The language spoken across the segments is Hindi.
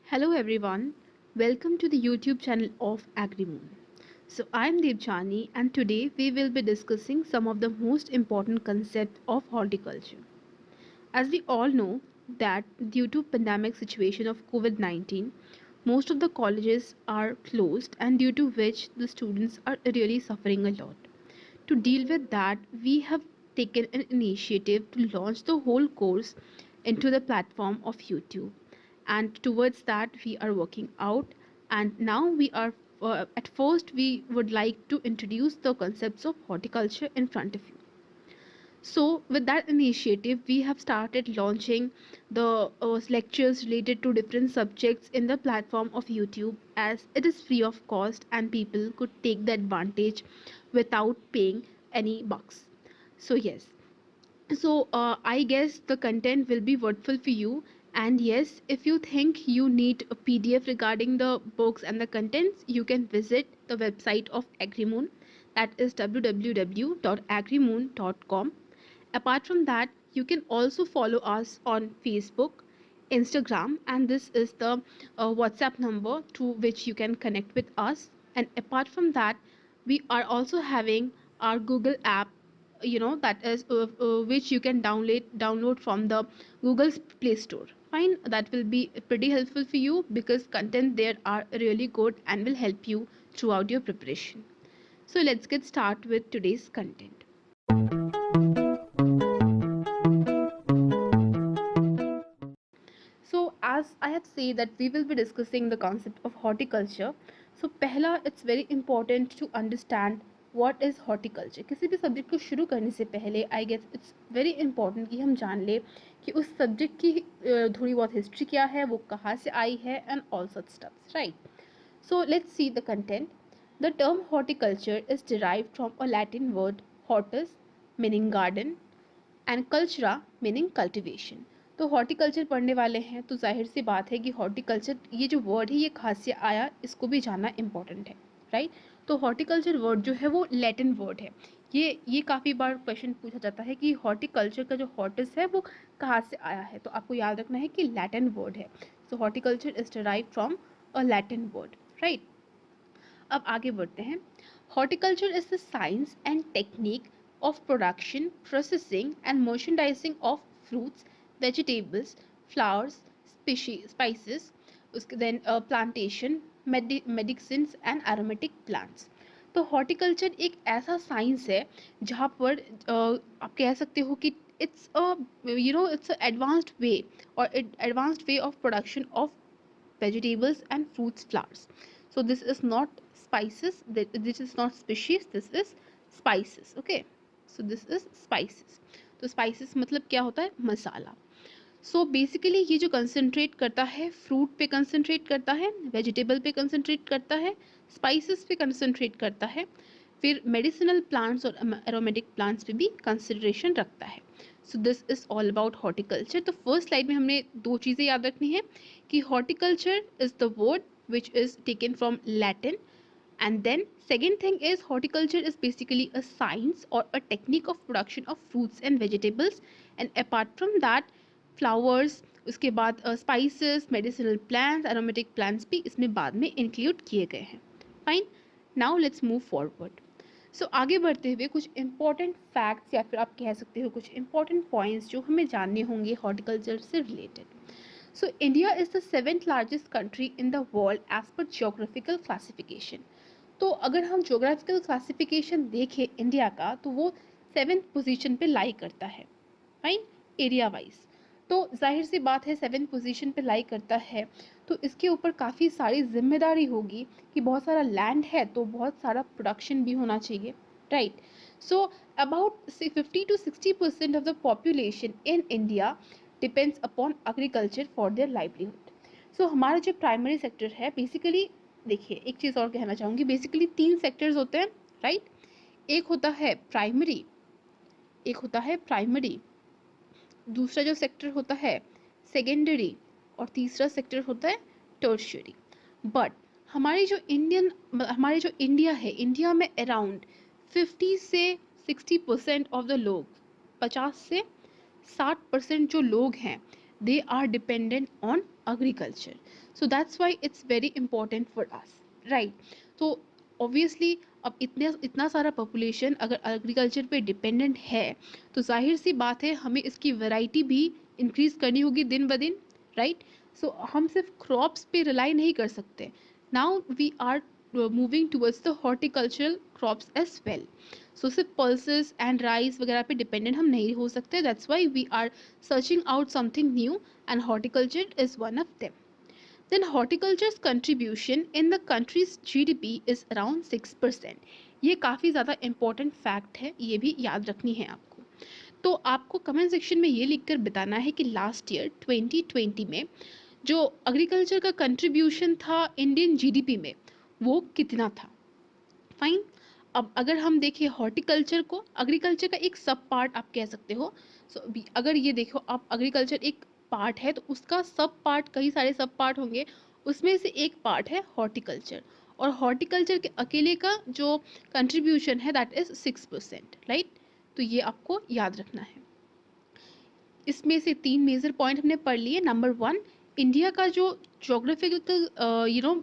Hello everyone, welcome to the YouTube channel of AgriMoon. So I am Devjani and today we will be discussing some of the most important concepts of horticulture. As we all know that due to pandemic situation of COVID-19, most of the colleges are closed and due to which the students are really suffering a lot. To deal with that, we have taken an initiative to launch the whole course into the platform of YouTube. And towards that, we are working out. And now we are, at first, we would like to introduce the concepts of horticulture in front of you. So, with that initiative, we have started launching the lectures related to different subjects in the platform of YouTube as it is free of cost and people could take the advantage without paying any bucks. So, yes, I guess the content will be worthwhile for you. And yes, if you think you need a PDF regarding the books and the contents, you can visit the website of AgriMoon, that is www.agrimoon.com. Apart from that, you can also follow us on Facebook, Instagram, and this is the WhatsApp number to which you can connect with us. And apart from that, we are also having our Google app, that is which you can download from the Google's Play Store. Fine, that will be pretty helpful for you because content there are really good and will help you throughout your preparation. So let's get started with today's content. So, as I have said that we will be discussing the concept of horticulture. So, पहला it's very important to understand what is horticulture. किसी भी सब्जेक्ट को शुरू करने से पहले I guess it's very important कि हम जान ले कि उस सब्जेक्ट की थोड़ी बहुत हिस्ट्री क्या है, वो कहाँ से आई है and all such stuff, right? So, let's see the content. The term horticulture is derived from a Latin word hortus, meaning garden, and cultura meaning cultivation. तो हॉर्टिकल्चर पढ़ने वाले हैं तो जाहिर सी बात है कि हॉर्टिकल्चर ये जो वर्ड है ये कहाँ से आया इसको भी जानना इम्पोर्टेंट है, राइट? तो हॉर्टिकल्चर वर्ड जो है वो लैटिन वर्ड है. ये काफ़ी बार क्वेश्चन पूछा जाता है कि हॉर्टिकल्चर का जो हॉर्टिस है वो कहाँ से आया है, तो आपको याद रखना है कि लैटिन वर्ड है. So horticulture is derived from a Latin word, right? अब आगे बढ़ते हैं. Horticulture is the science and technique of production, processing, and merchandising of fruits, vegetables, flowers, spices, then plantation, medicines and aromatic plants. तो हॉर्टिकल्चर एक ऐसा साइंस है जहाँ पर आप कह सकते हो कि इट्स इट्स एडवांस्ड वे और advanced way of production of vegetables and fruits, flowers. So this is not spices, this is not species, this is spices. Okay, so this is spices. तो spices मतलब क्या होता है? मसाला. सो बेसिकली ये जो कंसंट्रेट करता है फ्रूट पे कंसंट्रेट करता है, वेजिटेबल पे कंसंट्रेट करता है, स्पाइसेस पे कंसंट्रेट करता है, फिर मेडिसिनल प्लांट्स और एरोमेटिक प्लांट्स पे भी कंसिडरेशन रखता है. So this is all about horticulture. तो फर्स्ट स्लाइड में हमने दो चीज़ें याद रखनी है कि horticulture is the word which is taken from Latin. And then second thing is horticulture is basically a science or a technique of production of fruits and vegetables, and apart from that flowers, उसके बाद spices, medicinal plants, aromatic plants भी इसमें बाद में include किए गए हैं. Fine, now let's move forward. So आगे बढ़ते हुए कुछ important facts या फिर आप कह सकते हो कुछ important points जो हमें जानने होंगे horticulture से related. So India is the seventh largest country in the world as per geographical classification. तो अगर हम जोग्राफिकल क्लासिफिकेशन देखें इंडिया का तो वो सेवेंथ पोजीशन पे लाई करता है, फाइन, एरिया वाइज. तो जाहिर सी बात है सेवेंथ पोजीशन पे लाई करता है तो इसके ऊपर काफ़ी सारी जिम्मेदारी होगी कि बहुत सारा लैंड है तो बहुत सारा प्रोडक्शन भी होना चाहिए, right? So about 50 to 60% of the population in India depends upon agriculture for their livelihood. So हमारा जो प्राइमरी सेक्टर है बेसिकली, देखिए एक चीज़ और कहना चाहूँगी, बेसिकली तीन सेक्टर्स होते हैं, राइट? एक होता है प्राइमरी, एक होता है प्राइमरी, दूसरा जो सेक्टर होता है सेकेंडरी और तीसरा सेक्टर होता है टर्शियरी. बट हमारे जो इंडिया है, इंडिया में अराउंड 50 से 60% ऑफ द लोग, 50 से 60% जो लोग हैं they are dependent on agriculture. So that's why it's very important for us, right? So obviously अब इतने इतना सारा पॉपुलेशन अगर एग्रीकल्चर पे डिपेंडेंट है तो जाहिर सी बात है हमें इसकी वैरायटी भी इंक्रीज करनी होगी दिन ब दिन, राइट? सो हम सिर्फ क्रॉप्स पे रिलाई नहीं कर सकते. Now we are moving towards the horticultural crops as well. So सिर्फ पल्सेस एंड राइस वगैरह पे डिपेंडेंट हम नहीं हो सकते. That's why we are searching out something new and horticulture is one of them. Then horticulture's contribution in the country's GDP is around 6%. ये काफ़ी ज़्यादा इम्पोर्टेंट फैक्ट है, ये भी याद रखनी है आपको. तो आपको कमेंट सेक्शन में ये लिखकर बताना है कि लास्ट ईयर 2020 में जो एग्रीकल्चर का कंट्रीब्यूशन था इंडियन जीडीपी में वो कितना था. फाइन. अब अगर हम देखें हॉर्टिकल्चर को, एग्रीकल्चर का एक सब पार्ट आप कह सकते हो. सो अगर ये देखो आप एग्रीकल्चर एक पार्ट है तो उसका सब पार्ट, कई सारे सब पार्ट होंगे, उसमें से एक पार्ट है हॉर्टिकल्चर. और हॉर्टिकल्चर के अकेले का जो कंट्रीब्यूशन है दैट इज 6%, राइट? तो ये आपको याद रखना है. इसमें से 3 मेजर पॉइंट हमने पढ़ लिए. नंबर 1, इंडिया का जो जोग्राफिकल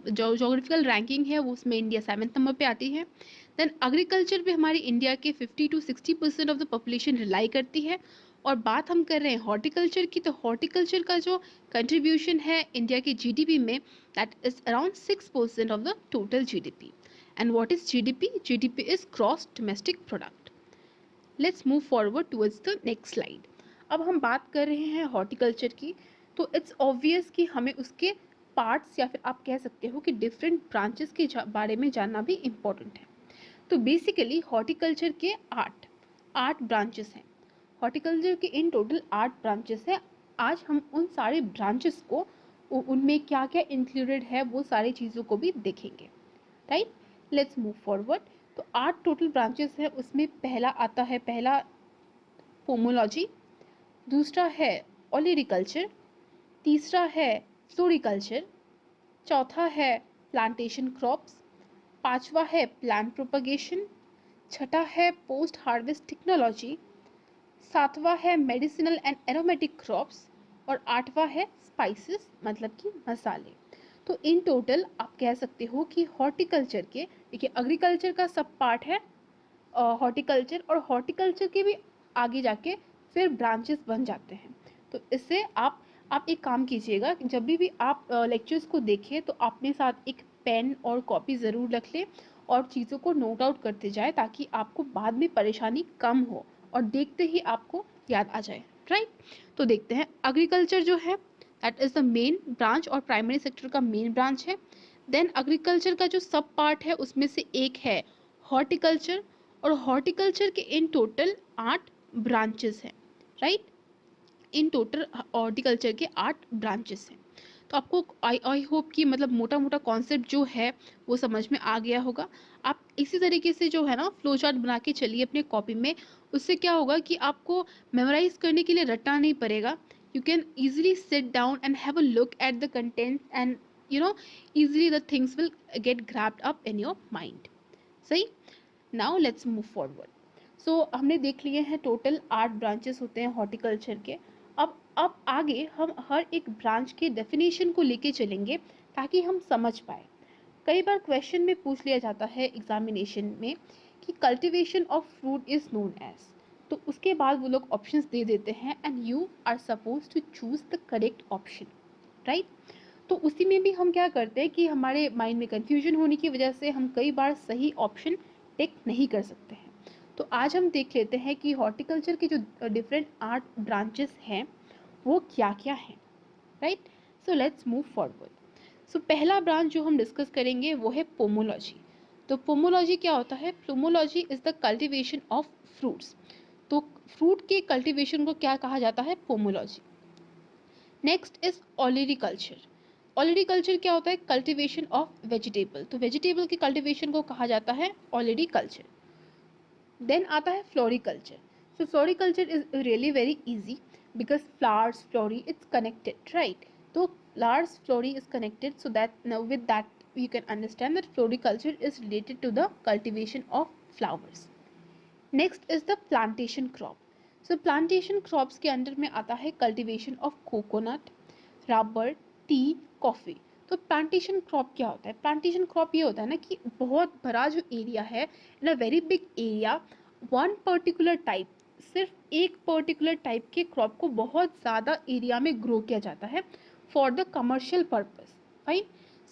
जोग्राफिकल रैंकिंग है वो उसमें इंडिया 7th नंबर पे आती है. देन एग्रीकल्चर पे हमारी इंडिया के 50 to 60% of the population rely करती है. और बात हम कर रहे हैं हॉर्टिकल्चर की, तो हॉर्टिकल्चर का जो कंट्रीब्यूशन है इंडिया के जीडीपी में that is around 6% of the total GDP. And what is GDP? GDP is gross domestic product. Let's move forward towards the next slide. अब हम बात कर रहे हैं हॉर्टिकल्चर की, तो इट्स ऑब्वियस कि हमें उसके पार्ट्स या फिर आप कह सकते हो कि डिफरेंट ब्रांचेस के बारे में जानना भी इम्पोर्टेंट है. तो बेसिकली हॉर्टिकल्चर के आठ ब्रांचेस हैं. हॉर्टिकल्चर के इन टोटल 8 ब्रांचेस हैं. आज हम उन सारे ब्रांचेस को, उनमें क्या क्या इंक्लूडेड है वो सारी चीज़ों को भी देखेंगे, राइट? Let's move forward. तो 8 टोटल ब्रांचेस हैं. उसमें पहला पोमोलॉजी, दूसरा है ओलिरिकल्चर, तीसरा है फ्लोरिकल्चर, चौथा है प्लांटेशन क्रॉप्स, पांचवा है प्लांट प्रोपगेशन, छठा है पोस्ट हार्वेस्ट टेक्नोलॉजी, सातवां है मेडिसिनल एंड एरोमेटिक क्रॉप्स और आठवां है स्पाइसेस मतलब कि मसाले. तो इन टोटल आप कह सकते हो कि हॉर्टिकल्चर के, देखिए एग्रीकल्चर का सब पार्ट है हॉर्टिकल्चर, और हॉर्टिकल्चर के भी आगे जाके फिर ब्रांचेस बन जाते हैं. तो इससे आप एक काम कीजिएगा कि जब भी आप लेक्चर्स को देखें तो अपने साथ एक पेन और कॉपी ज़रूर रख लें और चीज़ों को नोट आउट करते जाए ताकि आपको बाद में परेशानी कम हो और देखते ही आपको याद आ जाए, राइट? तो देखते हैं एग्रीकल्चर जो है that is the main branch और प्राइमरी सेक्टर का मेन ब्रांच है. देन एग्रीकल्चर का जो सब पार्ट है उसमें से एक है हॉर्टिकल्चर, और हॉर्टिकल्चर के इन टोटल 8 ब्रांचेस हैं, राइट? इन टोटल हॉर्टिकल्चर के 8 ब्रांचेस हैं. तो आपको आई होप कि मतलब मोटा मोटा कॉन्सेप्ट जो है वो समझ में आ गया होगा. आप इसी तरीके से जो है ना फ्लो चार्ट बना के चलिए अपने कॉपी में. उससे क्या होगा कि आपको मेमोराइज करने के लिए रटना नहीं पड़ेगा. You can easily sit down and have a look at the content and easily the things will get grabbed up in your mind. सही. Now let's move forward. So हमने देख लिए हैं टोटल 8 ब्रांचेस होते हैं हॉर्टिकल्चर के. अब आगे हम हर एक ब्रांच के डेफिनेशन को लेके चलेंगे ताकि हम समझ पाए. कई बार क्वेश्चन में पूछ लिया जाता है एग्जामिनेशन में कि cultivation of fruit is known as, तो उसके बाद वो लोग ऑप्शंस दे देते हैं and you are suppose to choose the correct option, right? तो उसी में भी हम क्या करते हैं कि हमारे माइंड में कन्फ्यूजन होने की वजह से हम कई बार सही ऑप्शन टिक नहीं कर सकते हैं. तो आज हम देख लेते हैं कि हॉर्टिकल्चर के जो डिफरेंट 8 ब्रांचेस हैं वो क्या क्या हैं, right? So let's move forward. So पहला ब्रांच जो हम डिस्कस करेंगे वो है पोमोलॉजी. तो पोमोलॉजी क्या होता है? Pomology is the cultivation of fruits. तो फ्रूट के कल्टिवेशन को क्या कहा जाता है? Pomology. Next is olericulture. Olericulture क्या होता है? Cultivation of vegetable. तो वेजिटेबल की कल्टिवेशन को कहा जाता है ओलिरिकल्चर. देन आता है floriculture. So floriculture is really very easy because flowers flory it's connected, right? तो flowers flory is connected, so that now with that you can understand that floriculture is related to the cultivation of flowers. Next is the plantation crop. So plantation crops के अंडर में आता है cultivation of coconut, rubber, T, coffee. तो प्लांटेशन क्रॉप क्या होता है? प्लांटेशन क्रॉप ये होता है ना कि बहुत बड़ा जो एरिया है, in a very big area, one particular type, सिर्फ एक पर्टिकुलर टाइप के क्रॉप को बहुत ज़्यादा एरिया में ग्रो किया जाता है फॉर द कमर्शियल पर्पस। भाई,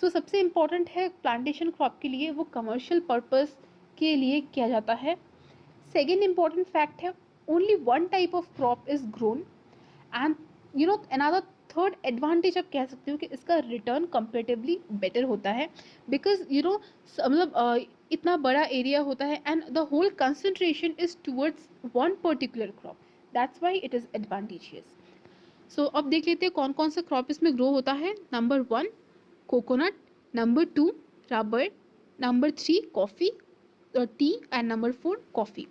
सो सबसे इम्पॉर्टेंट है प्लांटेशन क्रॉप के लिए, वो कमर्शियल पर्पस के लिए किया जाता है। सेकेंड इम्पॉर्टेंट फैक्ट है, only one type of crop is grown, and another third advantage आप कह सकते हो कि इसका रिटर्न कंपेरेटिवली बेटर होता है, बिकॉज मतलब इतना बड़ा एरिया होता है and the whole concentration is towards one particular crop, that's why it is advantageous. So अब देख लेते हैं कौन कौन सा क्रॉप इसमें ग्रो होता है। Number 1 coconut, number 2 rubber, number 3 coffee, T, and number 4 coffee.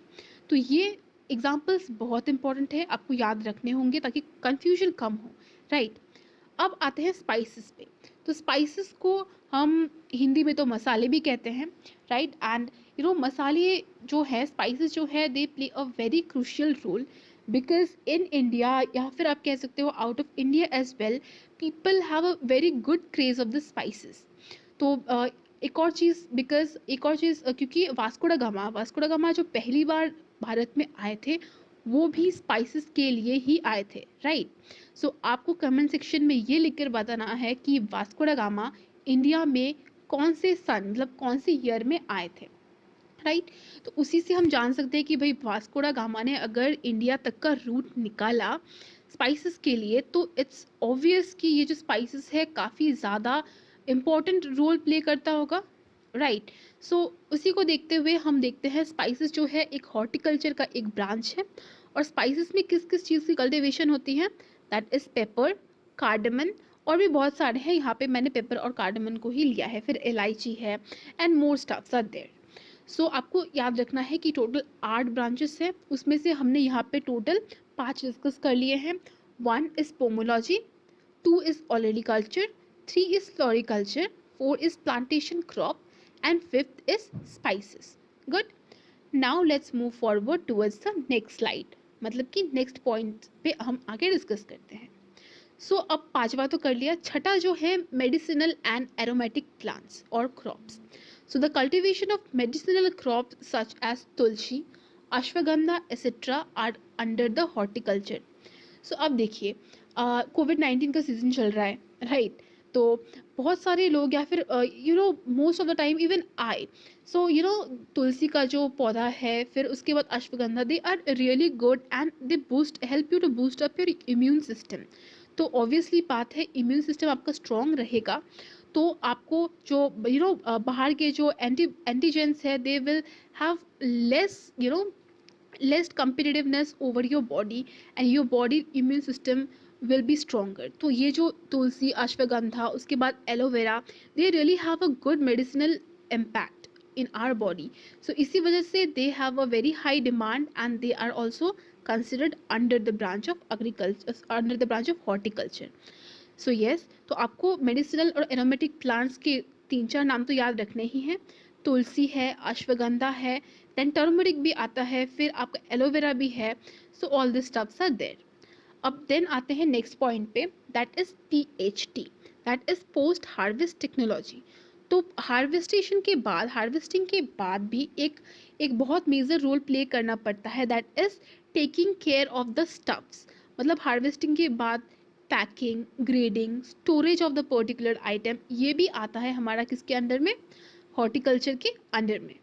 तो ये एग्जाम्पल्स बहुत इंपॉर्टेंट है, आपको याद रखने होंगे ताकि कंफ्यूजन कम हो, राइट। अब आते हैं स्पाइसेस पे। तो स्पाइसेस को हम हिंदी में तो मसाले भी कहते हैं, राइट। एंड मसाले जो है, स्पाइसेस जो है, they play a very crucial role, because in India, या फिर आप कह सकते हो out of India as well, people have a very good craze of the spices. तो एक और चीज़ क्योंकि वास्को ड गामा जो पहली बार भारत में आए थे, वो भी स्पाइसेस के लिए ही आए थे, राइट। सो आपको कमेंट सेक्शन में ये लिख कर बताना है कि वास्को ड गामा इंडिया में कौन से सन, मतलब कौन से ईयर में आए थे, राइट। तो उसी से हम जान सकते हैं कि भाई वास्को ड गामा ने अगर इंडिया तक का रूट निकाला स्पाइसेस के लिए, तो इट्स ऑब्वियस कि ये जो स्पाइसेस है काफ़ी ज़्यादा इम्पोर्टेंट रोल प्ले करता होगा, राइट। सो उसी को देखते हुए हम देखते हैं स्पाइसेस जो है एक हॉर्टिकल्चर का एक ब्रांच है, और स्पाइसेस में किस किस चीज़ की कल्टिवेशन होती है, दैट इज़ पेपर, कार्डमन, और भी बहुत सारे हैं, यहाँ पे मैंने पेपर और कार्डमन को ही लिया है, फिर इलायची है, and more stuffs are there. So आपको याद रखना है कि टोटल 8 ब्रांचेस है, उसमें से हमने यहाँ पे टोटल 5 डिस्कस कर लिए हैं। 1 is pomology, 2 is olericulture, 3 is floriculture, 4 is plantation crop, and 5th is spices. Good. Now let's move forward towards the next slide, मतलब कि नेक्स्ट पॉइंट पे हम आगे डिस्कस करते हैं। सो अब पांचवा तो कर लिया, छठा जो है मेडिसिनल एंड एरोमेटिक प्लांट्स और crops. So the cultivation of medicinal crops such as tulsi, ashwagandha etcetera are under the horticulture. So अब देखिए, कोविड-19 का सीज़न चल रहा है, राइट। तो बहुत सारे लोग, या फिर most of the time even I, so तुलसी का जो पौधा है, फिर उसके बाद अश्वगंधा, they are really good and they boost, help you to boost up your immune system. तो ऑब्वियसली बात है, इम्यून सिस्टम आपका स्ट्रॉन्ग रहेगा, तो आपको जो बाहर के जो एंटीजेंस है, they will have less less competitiveness over your body, and your body immune system will be stronger। तो ये जो तुलसी, अश्वगंधा, उसके बाद aloe vera, they really have a good medicinal impact in our body। so इसी वजह से they have a very high demand and they are also considered under the branch of agriculture, under the branch of horticulture। So yes, तो आपको मेडिसिनल और एरोमेटिक प्लांट्स के 3-4 नाम तो याद रखने ही हैं। तुलसी है, अश्वगंधा है, देन टर्मरिक भी आता है, फिर आपका एलोवेरा भी है। So all this stuffs are there. अब देन आते हैं नेक्स्ट पॉइंट पे, that is PHT, that is post harvest technology. तो हार्वेस्टिंग के बाद भी एक बहुत मेजर रोल प्ले करना पड़ता है, that is taking care of the stuffs. मतलब हार्वेस्टिंग के बाद packing, grading, storage of the particular item, ये भी आता है हमारा किसके अंडर में, हॉर्टिकल्चर के अंडर में।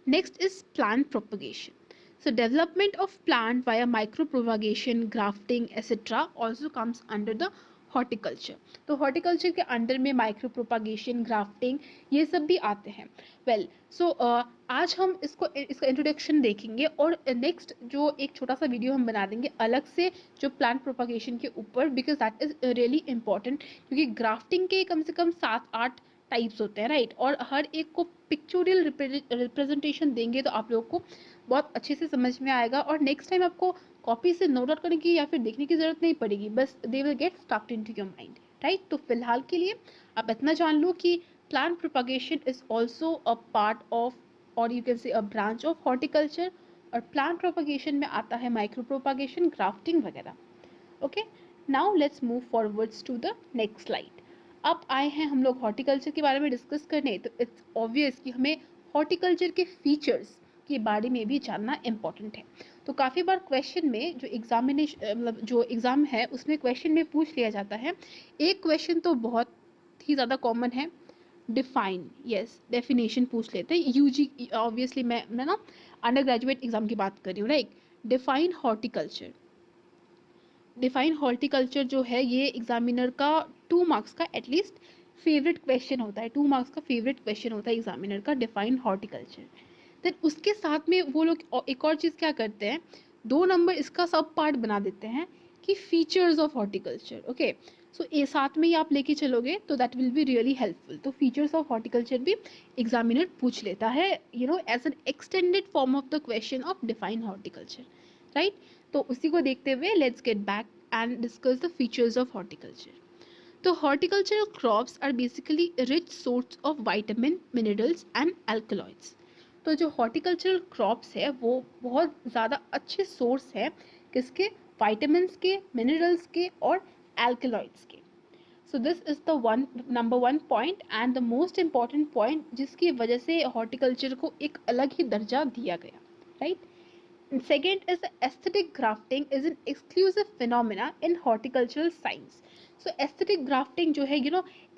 Next is plant propagation. So development of plant via micropropagation, grafting, etc. also comes under the horticulture। तो horticulture के अंडर में माइक्रो प्रोपागेशन, ग्राफ्टिंग, ये सब भी आते हैं। वेल, सो आज हम इसका इंट्रोडक्शन देखेंगे, और नेक्स्ट जो एक छोटा सा वीडियो हम बना देंगे अलग से जो प्लांट प्रोपागेशन के ऊपर, because that is really important, क्योंकि ग्राफ्टिंग के कम से कम 7-8 टाइप्स होते हैं, राइट। और हर एक को पिक्चोरियल रिप्रेजेंटेशन देंगे तो आप लोगों को बहुत अच्छे से समझ में आएगा, और नेक्स्ट टाइम आपको कॉपी से नोट आउट करने की या फिर देखने की ज़रूरत नहीं पड़ेगी, बस they will get stucked into your mind, right. तो फिलहाल के लिए आप इतना जान लो कि plant propagation is also a part of, और you can say a branch of horticulture, और प्लांट प्रोपागेशन में आता है माइक्रो प्रोपागेशन, ग्राफ्टिंग वगैरह। Okay, now let's move forwards to the next slide. अब आए हैं हम लोग हॉर्टिकल्चर के बारे में डिस्कस करने, तो इट्स ऑब्वियस कि हमें हॉर्टिकल्चर के फीचर्स के बारे में भी जानना इम्पॉर्टेंट है। तो काफ़ी बार क्वेश्चन में जो एग्जामिनेशन मतलब जो एग्ज़ाम है उसमें क्वेश्चन में पूछ लिया जाता है। एक क्वेश्चन तो बहुत ही ज़्यादा कॉमन है, डिफाइन, यस डेफिनेशन पूछ लेते हैं यूजी। ऑब्वियसली मैं ना अंडर ग्रेजुएट एग्जाम की बात कर रही हूँ, right. Define horticulture, define horticulture जो है ये एग्जामिनर का 2 मार्क्स का एटलीस्ट फेवरेट क्वेश्चन होता है, 2 मार्क्स का फेवरेट क्वेश्चन होता है एग्जामिनर का डिफाइन हॉर्टिकल्चर। देन उसके साथ में वो लोग एक और चीज़ क्या करते हैं, 2 नंबर इसका सब पार्ट बना देते हैं कि features of horticulture. Okay, so ये साथ में ही आप लेके चलोगे तो that will be really helpful. तो फीचर्स ऑफ हॉर्टिकल्चर भी एग्जामिनर पूछ लेता है, as an extended form of the question of define horticulture, right. तो उसी को देखते हुए let's get back and discuss the features of horticulture. तो horticultural crops are basically rich source of vitamin, minerals and alkaloids. तो जो horticultural crops है वो बहुत ज़्यादा अच्छे सोर्स है किसके, vitamins के, minerals के और alkaloids के। So this is the number one point and the most important point जिसकी वजह से horticulture को एक अलग ही दर्जा दिया गया, right? And second is the aesthetic grafting is an exclusive phenomena in horticultural science. So aesthetic grafting जो है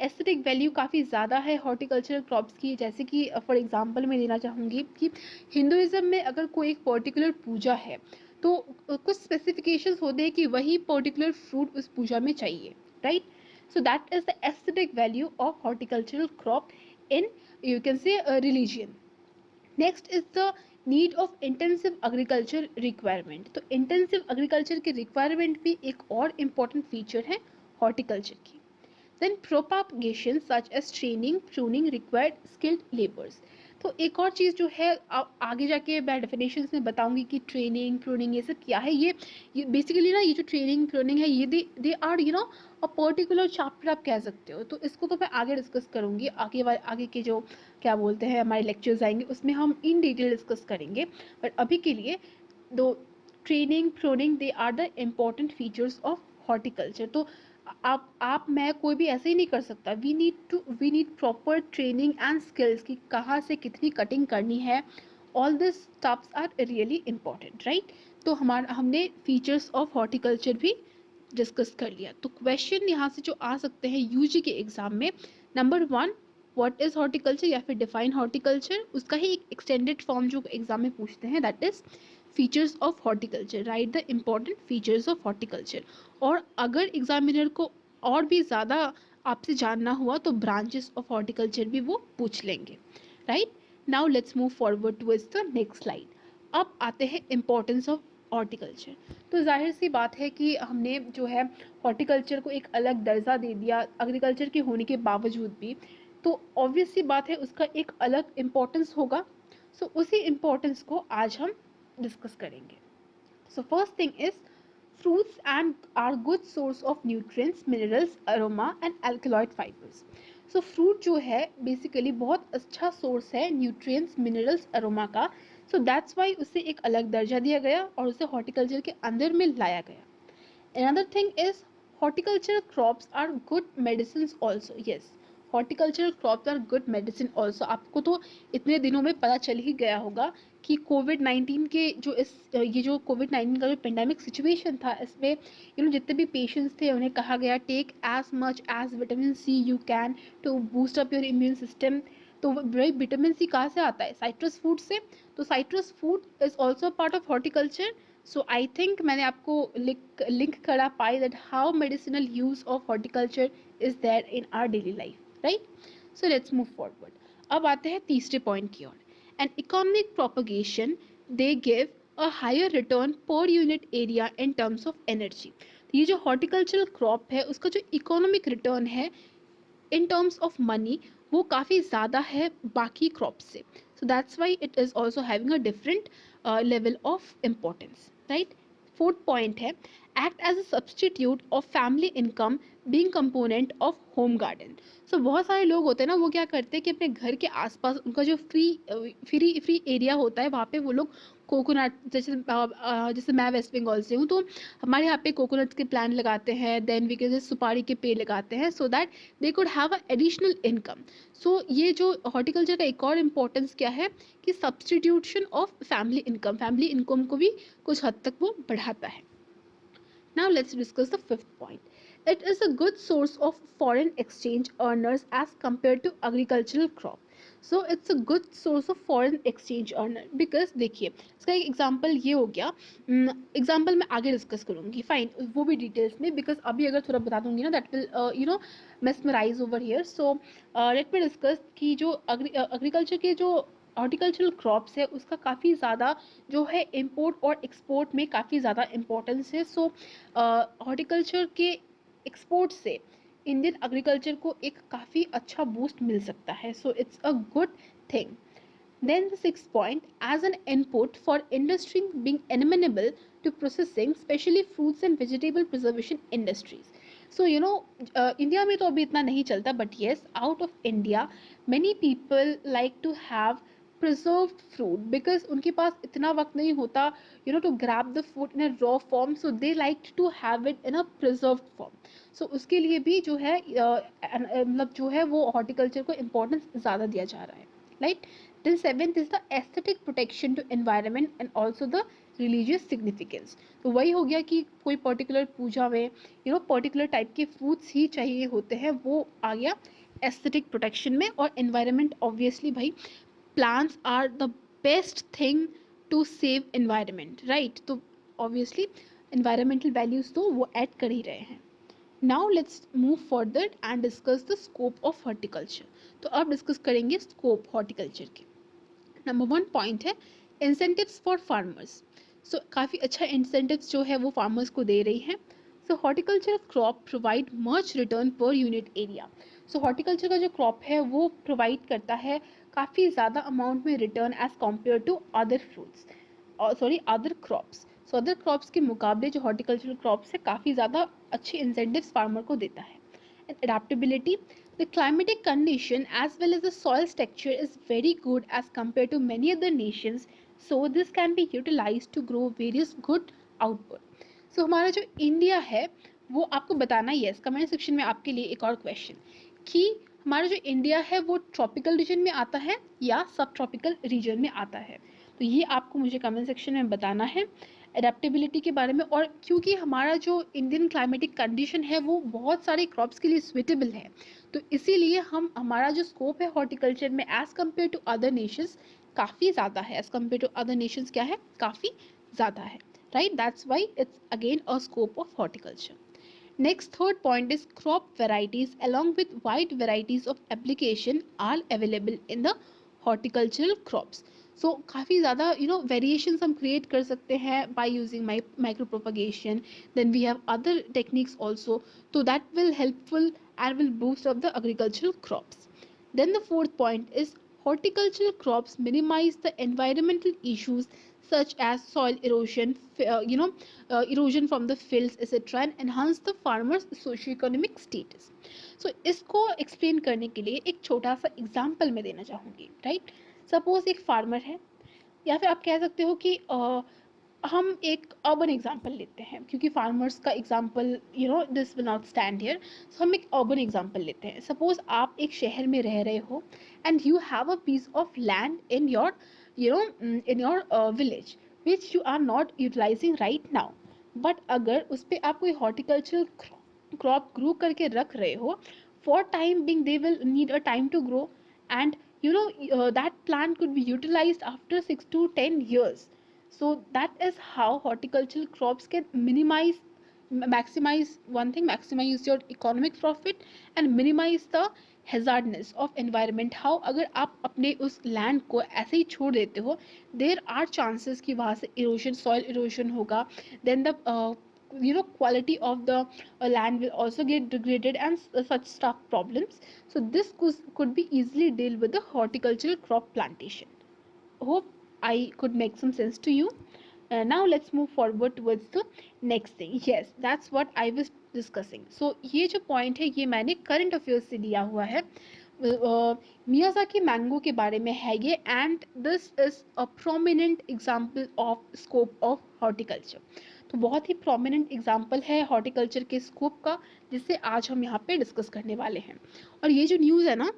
aesthetic value काफ़ी ज़्यादा है horticultural crops की। जैसे कि for example मैं देना चाहूँगी कि हिंदुज़म में अगर कोई एक पर्टिकुलर पूजा है तो कुछ स्पेसिफिकेशंस होते हैं कि वही पर्टिकुलर फ्रूट उस पूजा में चाहिए, right. So that is the aesthetic value of horticultural crop in, you can say, a religion. Next is the need of intensive agriculture requirement. तो इंटेंसिव एग्रीकल्चर की रिक्वायरमेंट भी एक और इम्पॉर्टेंट फीचर है हॉर्टिकल्चर की। Then propagation such as training pruning required skilled labours. तो एक और चीज़ जो है आगे जाके मैं डेफिनेशंस में बताऊंगी कि ट्रेनिंग प्रूनिंग ये सब क्या है। ये बेसिकली ना, ये जो ट्रेनिंग प्रूनिंग है ये they are a particular chapter आप कह सकते हो। तो इसको तो मैं आगे डिस्कस करूंगी, आगे के जो क्या बोलते हैं हमारे लेक्चर्स आएंगे उसमें हम इन डिटेल डिस्कस करेंगे। बट अभी के लिए दो, training pruning they are the important features of horticulture. तो आप मैं कोई भी ऐसे ही नहीं कर सकता। We need proper training and skills कि कहाँ से कितनी कटिंग करनी है। All this stuffs are really important, right. तो हमने फीचर्स ऑफ हॉर्टिकल्चर भी डिस्कस कर लिया। तो क्वेश्चन यहाँ से जो आ सकते हैं यूजी के एग्जाम में, नंबर 1 व्हाट इज हॉर्टिकल्चर या फिर डिफाइन हॉर्टिकल्चर, उसका ही एक एक्सटेंडेड फॉर्म जो एग्जाम में पूछते हैं that is features of horticulture, right the important features of horticulture. और अगर एग्जामिनर को और भी ज़्यादा आपसे जानना हुआ तो ब्रांचेस ऑफ हॉर्टिकल्चर भी वो पूछ लेंगे, right. Now let's move forward towards the next slide. अब आते हैं इम्पोर्टेंस ऑफ हॉर्टिकल्चर। तो जाहिर सी बात है कि हमने जो है हॉर्टिकल्चर को एक अलग दर्जा दे दिया एग्रीकल्चर के होने के बावजूद भी, तो ऑब्वियस सी बात है उसका एक अलग इम्पोर्टेंस होगा। सो उसी इम्पोर्टेंस को आज हम डिस्कस करेंगे। So first thing is fruits and are good source of nutrients, minerals, aroma and alkaloid fibers. So fruit जो है basically बहुत अच्छा source है nutrients, minerals, aroma का। So that's why उसे एक अलग दर्जा दिया गया और उसे horticulture के अंदर में लाया गया। Another thing is horticultural crops are good medicines also. Yes, horticultural crops are good medicine also. आपको तो इतने दिनों में पता चल ही गया होगा कि कोविड-19 के जो ये जो कोविड-19 का जो पेंडेमिक सिचुएशन था इसमें जितने भी पेशेंट्स थे उन्हें कहा गया take as much as vitamin C you can to boost up your immune system. तो वही विटामिन सी कहाँ से आता है, साइट्रस फूड से। तो citrus food is also part of horticulture. So I think मैंने आपको लिंक करा पाई that how medicinal use of horticulture is there in our daily life, right. So let's move forward. अब आते हैं तीसरे पॉइंट की ओर, and economic propagation they give a higher return per unit area in terms of energy. ये जो हॉर्टिकल्चरल क्रॉप है उसका जो इकोनॉमिक रिटर्न है इन टर्म्स ऑफ मनी वो काफ़ी ज़्यादा है बाकी क्रॉप से। So that's why it is also having a different level of importance, right. Fourth point है act as a substitute of family income being component of home garden. So बहुत सारे लोग होते हैं ना, वो क्या करते हैं कि अपने घर के आसपास उनका जो फ्री एरिया होता है वहाँ पे वो लोग कोकोनट, जैसे मैं वेस्ट बंगाल से हूँ, तो हमारे यहाँ पे कोकोनट के प्लांट लगाते हैं, देन वी कैन सुपारी के पेड़ लगाते हैं, so that they could have a additional income. So ये जो हॉर्टिकल्चर का एक और इम्पोर्टेंस क्या है कि सब्सटीट्यूशन ऑफ फैमिली इनकम को भी कुछ हद तक वो बढ़ाता है। Now let's discuss the fifth point. It is a good source of foreign exchange earners as compared to agricultural crop. So it's a good source of foreign exchange earner because देखिए इसका एक एग्जांपल ये हो गया, एग्जांपल मैं आगे डिस्कस करूंगी, फाइन, वो भी डिटेल्स में, बिकॉज अभी अगर थोड़ा बता दूंगी ना that will mesmerize over here. So let me discuss कि जो एग्रीकल्चर के जो हॉर्टिकल्चरल क्रॉप्स है उसका काफ़ी ज़्यादा जो है इम्पोर्ट और एक्सपोर्ट में काफ़ी ज़्यादा इम्पोर्टेंस है। सो हॉर्टिकल्चर के एक्सपोर्ट से इंडियन एग्रीकल्चर को एक काफ़ी अच्छा बूस्ट मिल सकता है, so it's a good thing. Then the sixth point, as an input for industry being amenable to processing, especially fruits and vegetable preservation industries. So India में तो अभी इतना नहीं चलता, but yes, out of India, many people like to have preserved fruit because उनके पास इतना वक्त नहीं होता, to grab the food in a raw form, so they like to have it in a preserved form. So उसके लिए भी जो है मतलब जो है वो horticulture को importance ज़्यादा दिया जा रहा है, right? Then seventh is the aesthetic protection to environment and also the religious significance. तो वही हो गया कि कोई पर्टिकुलर पूजा में पर्टिकुलर टाइप के फ्रूट्स ही चाहिए होते हैं, वो आ गया एस्थेटिक प्रोटेक्शन में। और एनवायरनमेंट ऑब्वियसली भाई, plants are the best thing to save environment, right? तो ऑब्वियसली एनवायरमेंटल वैल्यूज तो वो ऐड कर ही रहे हैं। Now let's move further and discuss the scope of horticulture. तो अब डिस्कस करेंगे स्कोप हॉर्टिकल्चर के। नंबर वन पॉइंट है इंसेंटिव्स फॉर फार्मर्स। सो काफ़ी अच्छा इंसेंटिव्स जो है वो फार्मर्स को दे रही है। So horticulture crop provide much return per unit area. So horticulture का जो क्रॉप है वो प्रोवाइड करता है काफ़ी ज़्यादा अमाउंट में return as compare to other fruits, other crops. So other crops के मुकाबले जो हॉर्टिकल्चरल क्रॉप्स है काफ़ी ज़्यादा अच्छे इंसेंटिव्स फार्मर को देता है। And adaptability, the climatic condition as well as the soil structure is very good as compared to many other nations, so this can be utilized to grow various good output. So हमारा जो इंडिया है वो आपको बताना, यस कमेंट सेक्शन में आपके लिए एक और क्वेश्चन कि हमारा जो इंडिया है वो ट्रॉपिकल रीजन में आता है या सब ट्रॉपिकल रीजन में आता है, तो ये आपको मुझे कमेंट सेक्शन में बताना है एडेप्टेबिलिटी के बारे में। और क्योंकि हमारा जो इंडियन क्लाइमेटिक कंडीशन है वो बहुत सारे क्रॉप्स के लिए स्विटेबल है, तो इसीलिए हमारा जो स्कोप है हॉर्टिकल्चर में as compare to other nations काफ़ी ज़्यादा है। As compare to other nations क्या है, काफ़ी ज़्यादा है, right? That's why it's again a scope of horticulture. Next, third point is crop varieties along with wide varieties of application are available in the horticultural crops. So काफ़ी ज़्यादा variations हम create कर सकते हैं by using micro propagation. Then we have other techniques also, so that will helpful and will boost up the agricultural crops. Then the fourth point is horticultural crops minimize the environmental issues such as soil erosion, erosion from the fields, etc., and enhance the farmers' socio-economic status. So इसको explain करने के लिए एक छोटा सा एग्जाम्पल मैं देना चाहूँगी, राइट? सपोज एक फार्मर है, या फिर आप कह सकते हो कि हम एक अर्बन एग्जांपल लेते हैं क्योंकि फार्मर्स का example this will not stand here. So हम एक अर्बन एग्जांपल लेते हैं। सपोज आप एक शहर में रह रहे हो and you have a piece of land in your village which you are not utilising right now, but अगर उस पर आप कोई हॉर्टिकल्चरल क्रॉप ग्रो करके रख रहे हो, for time being they will need a time to grow, and that plant could be utilized after 6 to 10 years. So that is how horticultural crops can maximize one thing, maximize your economic profit and minimize the hazardness of environment. How अगर आप अपने उस लैंड को ऐसे ही छोड़ देते हो, देर आर चांसेस कि वहाँ से इरोशन, सॉइल इरोशन होगा, then the quality of the land will also get degraded and such stuff problems. So this could be easily dealt with the horticultural crop plantation. Hope I could make some sense to you. Now let's move forward towards the next thing. Yes, that's what I was discussing. So ये जो पॉइंट है ये मैंने करंट अफेयर्स से लिया हुआ है. मियाजाकी मैंगो के बारे में है ये, and this is a prominent example of scope of horticulture. तो बहुत ही प्रोमिनेंट एग्जाम्पल है हॉर्टिकल्चर के स्कोप का, जिसे आज हम यहाँ पे डिस्कस करने वाले हैं. और ये जो न्यूज़ है ना,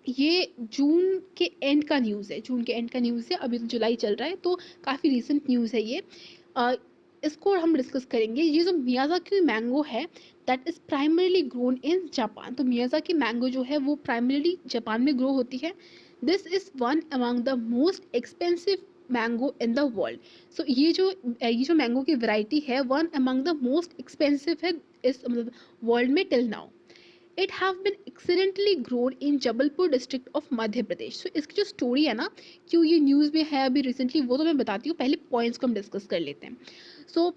ये जून के एंड का न्यूज़ है. जून के एंड का न्यूज़ है, अभी तो जुलाई चल रहा है, तो काफ़ी रिसेंट न्यूज़ है ये. अ, इसको हम डिस्कस करेंगे. ये जो मियाजाकी मैंगो है that is primarily grown in Japan. तो मियाजाकी मैंगो जो है वो प्राइमरीली जापान में ग्रो होती है. This is one among the most expensive mango in the world. So ये जो मैंगो की वैरायटी है one among the most expensive है इस मतलब वर्ल्ड में till now. It have been excellently grown in Jabalpur district of Madhya Pradesh. So इसकी जो स्टोरी है ना, क्यों ये न्यूज़ में है अभी रिसेंटली, वो तो मैं बताती हूँ. पहले पॉइंट्स को हम डिस्कस कर लेते हैं. सो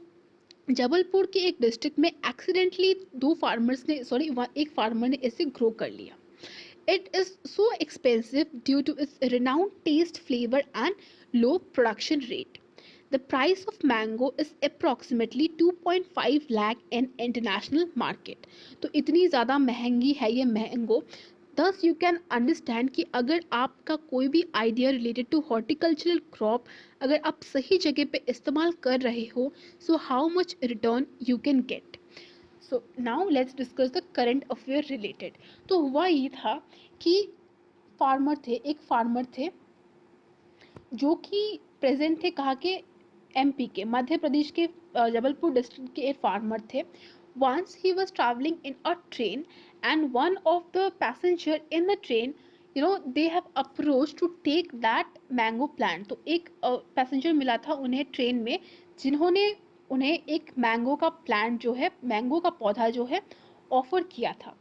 जबलपुर के एक डिस्ट्रिक्ट में एक्सीडेंटली एक फार्मर ने इसे ग्रो कर लिया. It is so expensive due to its renowned taste, flavour and low production rate. The price of mango is approximately 2.5 lakh in international market. तो इतनी ज़्यादा महंगी है ये mango. Thus you can understand कि अगर आपका कोई भी idea related to horticultural crop अगर आप सही जगह पे इस्तेमाल कर रहे हो, so how much return you can get. So now let's discuss the current affair related. तो हुआ ये था कि एक फार्मर थे जो कि प्रेजेंट थे कहाँ के, एमपी के, मध्य प्रदेश के जबलपुर डिस्ट्रिक्ट के एक फार्मर थे. Once he was travelling in a train and one of the passenger in the train they have approach to take that mango plant. तो एक पैसेंजर मिला था उन्हें ट्रेन में, जिन्होंने उन्हें एक मैंगो का प्लांट जो है, मैंगो का पौधा जो है ऑफर किया था.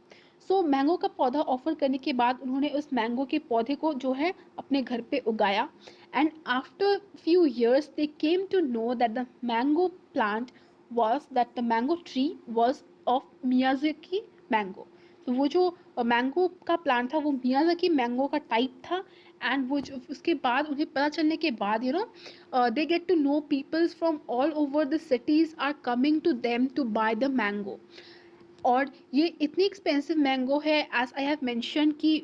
सो मैंगो का पौधा ऑफर करने के बाद उन्होंने उस मैंगो के पौधे को जो है अपने घर पे उगाया. And after few years they came to know that the mango tree was of Miyazaki mango. तो वो जो मैंगो का प्लांट था वो मियाजाकी मैंगो का टाइप था. एंड वो जो उसके बाद उन्हें पता चलने के बाद they get to know peoples from all over the cities are coming to them to buy the mango. और ये इतनी एक्सपेंसिव मैंगो है, एज आई हैव मेंशन कि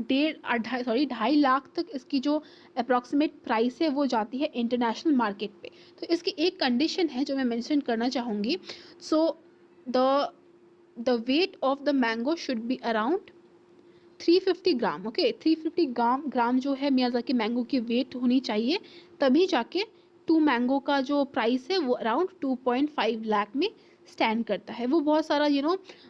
2.5 लाख तक इसकी जो अप्रॉक्सीमेट प्राइस है वो जाती है इंटरनेशनल मार्केट पे. तो इसकी एक कंडीशन है जो मैं मेंशन करना चाहूँगी. So the the weight of the mango should be around 350 gram. Okay, 350 ग्राम जो है मियाजाकी मैंगो की वेट होनी चाहिए, तभी जाके टू मैंगो का जो प्राइस है वो अराउंड 2.5 लाख में स्टैंड करता है. वो बहुत सारा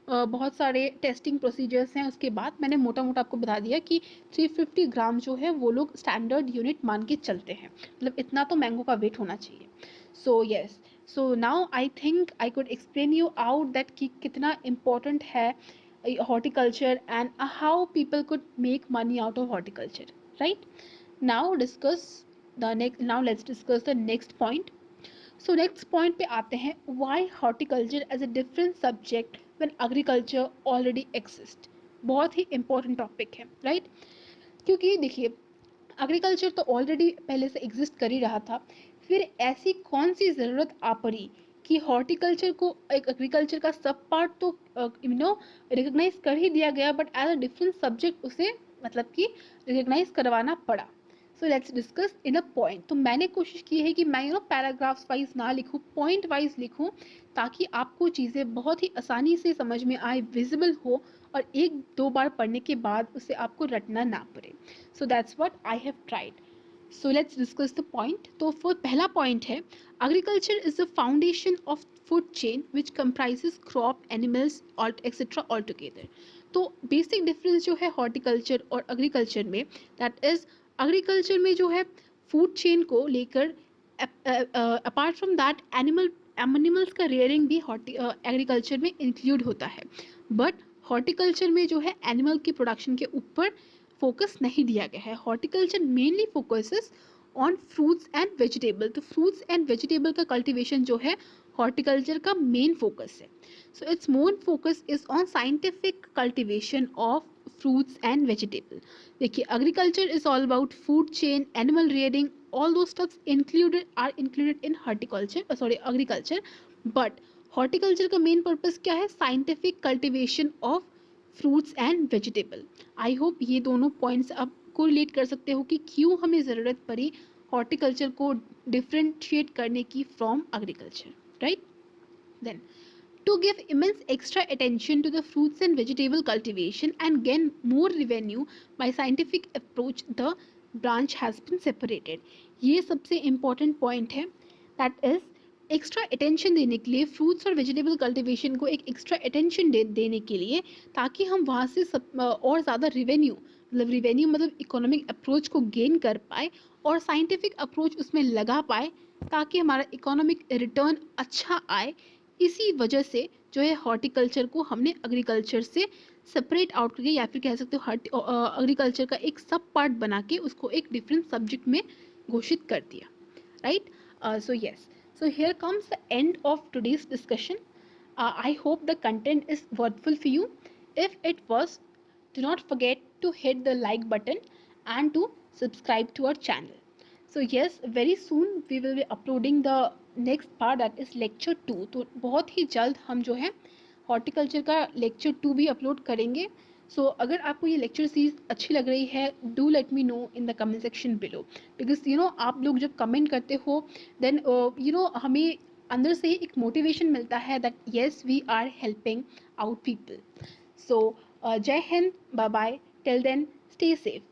बहुत सारे टेस्टिंग प्रोसीजर्स हैं. उसके बाद मैंने मोटा मोटा आपको बता दिया कि 350 ग्राम जो है वो लोग स्टैंडर्ड यूनिट मान के चलते हैं, मतलब इतना तो मैंगो का वेट होना चाहिए. So yes, so now I think I could explain you out that कि कितना इम्पोर्टेंट है horticulture and how people could make money out of horticulture, right? Now let's discuss the next point. So next point पे आते हैं, why horticulture as a different subject when agriculture already exists. बहुत ही important topic है, right? क्योंकि देखिए एग्रीकल्चर तो ऑलरेडी पहले से एग्जिस्ट कर ही रहा था, फिर ऐसी कौन सी ज़रूरत आ पड़ी कि हॉर्टिकल्चर को एक एग्रीकल्चर का सब पार्ट तो रिकग्नाइज कर ही दिया गया, but as a different subject उसे मतलब कि रिकग्नाइज करवाना पड़ा. So let's discuss in a point. तो मैंने कोशिश की है कि मैं पैराग्राफ्स वाइज ना लिखूँ, पॉइंट वाइज लिखूँ, ताकि आपको चीज़ें बहुत ही आसानी से समझ में आए, विजिबल हो, और एक दो बार पढ़ने के बाद उसे आपको रटना ना पड़े. So that's what I have tried. So let's discuss the point. तो पहला पॉइंट है, agriculture is the foundation of food chain which comprises crop, animals और एक्सेट्रा ऑल टुगेदर. तो बेसिक डिफरेंस जो है हॉर्टिकल्चर और एग्रीकल्चर में, दैट इज एग्रीकल्चर में जो है फूड चेन को लेकर, अपार्ट फ्रॉम दैट एनिमल्स का रेयरिंग भी एग्रीकल्चर में इंक्लूड होता है. बट हॉर्टिकल्चर में जो है एनिमल की प्रोडक्शन के ऊपर फोकस नहीं दिया गया है. Horticulture mainly focuses on fruits and vegetable. तो फ्रूट्स एंड वेजिटेबल का कल्टीवेशन जो है हॉर्टिकल्चर का मेन फोकस है. So it's main focus is on scientific cultivation of fruits and vegetable. देखिए agriculture is all about food chain, animal rearing, all those stuffs are included in agriculture, but horticulture का मेन पर्पस क्या है? Scientific cultivation of fruits and vegetable. I hope ये दोनों पॉइंट्स आप कोरिलेट कर सकते हो कि क्यों हमें ज़रूरत पड़ी हॉर्टिकल्चर को डिफ्रेंशिएट करने की from agriculture, right? Then, to give immense extra attention to the fruits and vegetable cultivation and gain more revenue by scientific approach, the branch has been separated. ये सबसे important point है, that is एक्स्ट्रा अटेंशन देने के लिए फ्रूट्स और वेजिटेबल कल्टीवेशन को एक एक्स्ट्रा अटेंशन देने के लिए, ताकि हम वहाँ से और ज़्यादा रिवेन्यू, मतलब रिवेन्यू मतलब इकोनॉमिक अप्रोच को गेन कर पाए और साइंटिफिक अप्रोच उसमें लगा पाए, ताकि हमारा इकोनॉमिक रिटर्न अच्छा आए। इसी वजह से जो है हॉर्टिकल्चर को हमने एग्रीकल्चर से सेपरेट आउट करके, या फिर कह सकते हो एग्रीकल्चर का एक सब पार्ट बना के उसको एक डिफरेंट सब्जेक्ट में घोषित कर दिया, right? So yes, so here comes the end of today's discussion. I hope the content is worthwhile for you. If it was, do not forget to hit the like button and to subscribe to our channel. So yes, very soon we will be uploading the next part, that is lecture 2. तो बहुत ही जल्द हम जो है हॉर्टिकल्चर का लेक्चर 2 भी अपलोड करेंगे. सो अगर आपको ये लेक्चर सीरीज अच्छी लग रही है, do let me know in the comment section below, because you know आप लोग जब कमेंट करते हो देन यू नो हमें अंदर से एक मोटिवेशन मिलता है that yes we are helping out people. So जय हिंद, bye bye, till then stay safe.